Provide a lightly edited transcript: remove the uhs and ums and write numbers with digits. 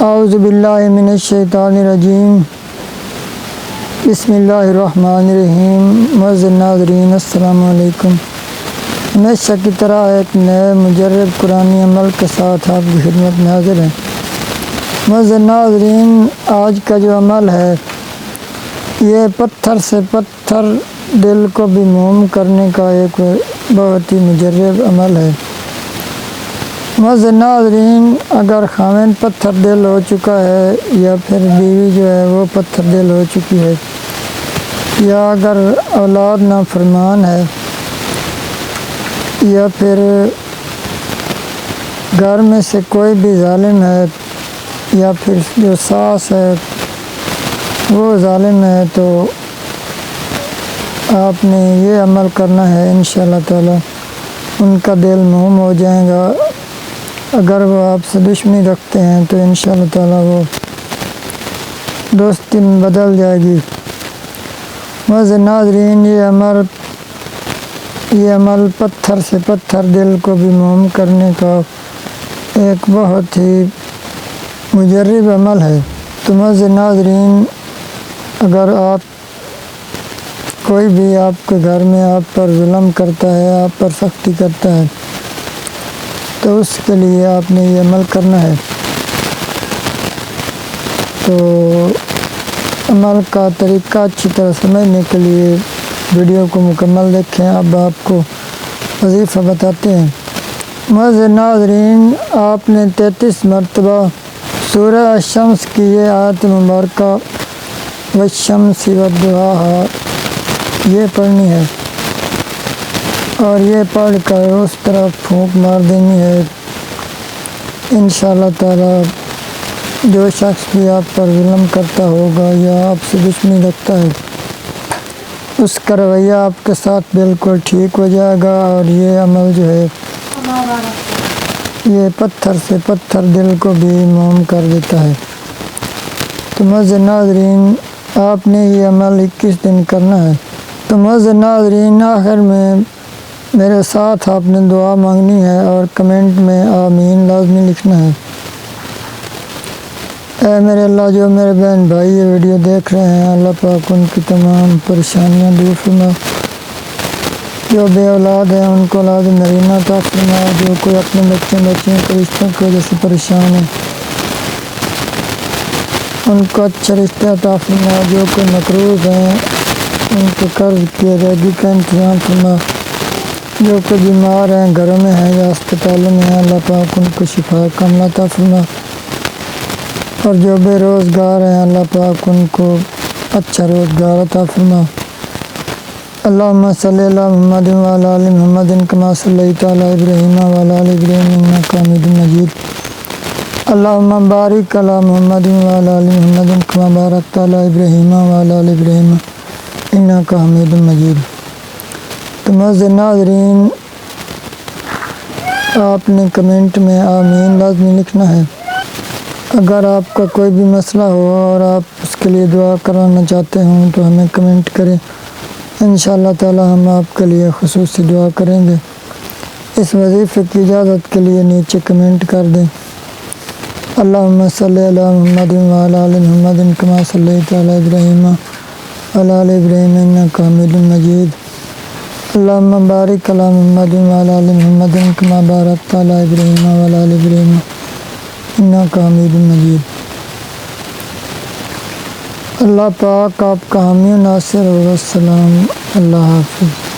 اعوذ باللہ من الشیطان الرجیم بسم اللہ الرحمن الرحیم۔ معزز ناظرین السلام علیکم۔ ہمیشہ کی طرح ایک نئے مجرب قرآنی عمل کے ساتھ آپ کی خدمت میں حاضر ہیں۔ معزز ناظرین، آج کا جو عمل ہے یہ پتھر سے پتھر دل کو بھی موم کرنے کا ایک بہت ہی مجرب عمل ہے۔ معزز ناظرین، اگر خاوند پتھر دل ہو چکا ہے یا پھر بیوی جو ہے وہ پتھر دل ہو چکی ہے، یا اگر اولاد نافرمان ہے، یا پھر گھر میں سے کوئی بھی ظالم ہے، یا پھر جو ساس ہے وہ ظالم ہے، تو آپ نے یہ عمل کرنا ہے۔ انشاءاللہ تعالی ان کا دل موم ہو جائے گا۔ اگر وہ آپ سے دشمنی رکھتے ہیں تو انشاءاللہ تعالی وہ دوستی میں بدل جائے گی۔ معزز ناظرین، یہ عمل پتھر سے پتھر دل کو بھی موم کرنے کا ایک بہت ہی مجرب عمل ہے۔ تو معزز ناظرین، اگر کوئی بھی آپ کے گھر میں آپ پر ظلم کرتا ہے، آپ پر سختی کرتا ہے، تو اس کے لیے آپ نے یہ عمل کرنا ہے۔ تو عمل کا طریقہ اچھی طرح سمجھنے کے لیے ویڈیو کو مکمل دیکھیں۔ اب آپ کو وظیفہ بتاتے ہیں۔ معزز ناظرین، آپ نے 33 مرتبہ سورہ الشمس کی یہ آیت مبارکہ والشمس والضحیٰ یہ پڑھنی ہے، اور یہ پڑھ کر اس طرف پھونک مار دینی ہے۔ انشاءاللہ تعالی جو شخص بھی آپ پر ظلم کرتا ہوگا یا آپ سے دشمنی رکھتا ہے، اس کا رویہ آپ کے ساتھ بالکل ٹھیک ہو جائے گا، اور یہ عمل جو ہے یہ پتھر سے پتھر دل کو بھی موم کر دیتا ہے۔ تو معزز ناظرین، آپ نے یہ عمل 21 دن کرنا ہے۔ تو معزز ناظرین، آخر میں میرے ساتھ آپ نے دعا مانگنی ہے اور کمنٹ میں آمین لازمی لکھنا ہے۔ اے میرے اللہ، جو میرے بہن بھائی یہ ویڈیو دیکھ رہے ہیں، اللہ پاک ان کی تمام پریشانیاں دور فرما۔ جو بے اولاد ہیں ان کو اولاد نرینہ عطا فرما۔ جو کوئی اپنے بچیوں کے رشتوں کی وجہ سے پریشان ہے ان کو اچھے رشتے عطا فرما۔ جو کوئی مقروض ہیں ان کے قرض کی ادائیگی کا انتظام فرما۔ جو کوئی بیمار ہیں، گھروں میں ہیں یا اسپتالوں میں ہیں، اللہ پاک ان کو شفا کاملہ عطا فرما۔ اور جو بے روزگار ہیں، اللہ پاک ان کو اچھا روزگار عطا فرما۔ اللہم صلی علی محمد وعلی آل محمد کما صلیت علی ابراہیم وعلی آل ابراہیم انک حمید مجید۔ اللہم بارک علی محمد وعلی آل محمد کما بارکت علی ابراہیم وعلی آل ابراہیم انک حمید مجید۔ تو معزز ناظرین، آپ نے کمنٹ میں آمین لازمی لکھنا ہے۔ اگر آپ کا کوئی بھی مسئلہ ہو اور آپ اس کے لیے دعا کرانا چاہتے ہوں تو ہمیں کمنٹ کریں، انشاءاللہ تعالی ہم آپ کے لیے خصوصی دعا کریں گے۔ اس وظیفے کی اجازت کے لیے نیچے کمنٹ کر دیں۔ اللہم صلی علی محمد وعلی آل محمد کما صلیت علی ابراہیم وعلی آل ابراہیم انک حمید مجید۔ اللہم بارک علی محمد وعلی آل محمد کما بارکت علی ابراہیم وعلی آل ابراہیم انک حمید مجید۔ اللہ پاک آپ کا حامی و ناصر ہو۔ السلام، اللہ حافظ۔